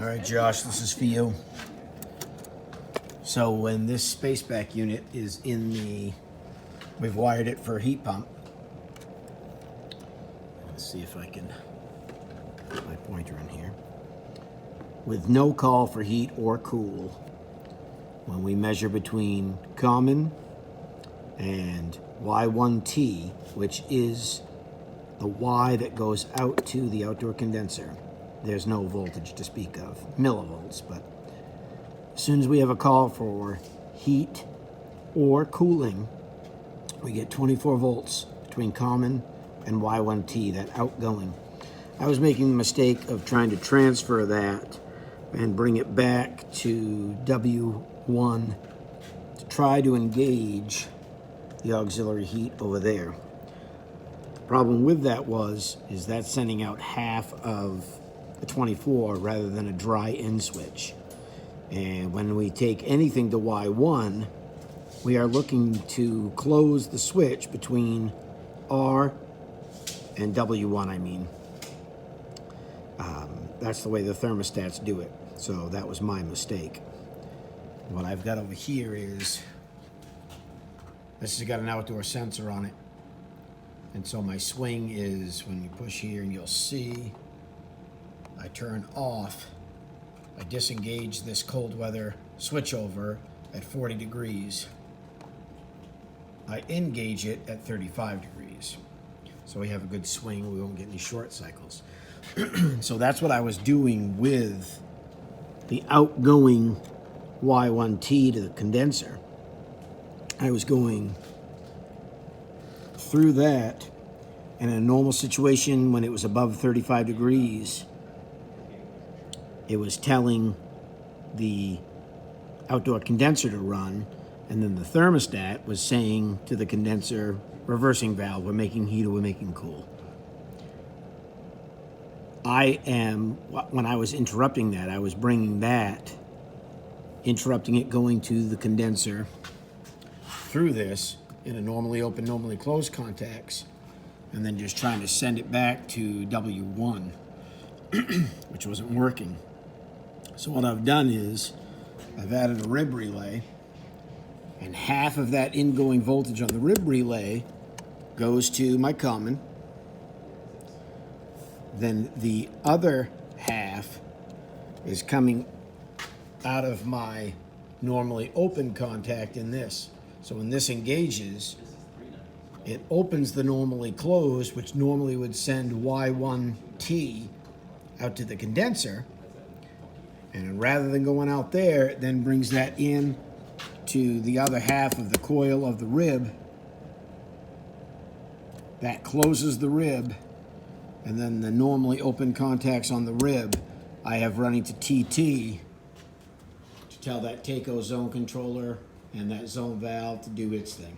All right, Josh, this is for you. So when this Spacepak unit is in the, we've wired it for a heat pump. Let's see if I can put my pointer in here. With no call for heat or cool, when we measure between common and Y1T, which is the Y that goes out to the outdoor condenser, there's no voltage to speak of, millivolts, but as soon as we have a call for heat or cooling, we get 24 volts between common and Y1T, that outgoing. I was making the mistake of trying to transfer that and bring it back to W1 to try to engage the auxiliary heat over there. The problem with that is that's sending out half of the 24 rather than a dry end switch. And when we take anything to Y1, we are looking to close the switch between R and W1, I mean. That's the way the thermostats do it. So that was my mistake. What I've got over here is, this has got an outdoor sensor on it. And so my swing is, when you push here and you'll see, I turn off, I disengage this cold weather switchover at 40 degrees. I engage it at 35 degrees. So we have a good swing, we won't get any short cycles. So that's what I was doing with the outgoing Y1T to the condenser. I was going through that, and in a normal situation when it was above 35 degrees, it was telling the outdoor condenser to run, and then the thermostat was saying to the condenser, reversing valve, we're making heat or we're making cool. When I was interrupting that, I was bringing that, interrupting it going to the condenser through this in a normally open, normally closed contacts, and then just trying to send it back to W1, which wasn't working. So what I've done is I've added a rib relay, and half of that ingoing voltage on the rib relay goes to my common. Then the other half is coming out of my normally open contact in this. So when this engages, it opens the normally closed, which normally would send Y1T out to the condenser. And rather than going out there, it then brings that in to the other half of the coil of the rib. That closes the rib, and then the normally open contacts on the rib I have running to TT to tell that TACO zone controller and that zone valve to do its thing.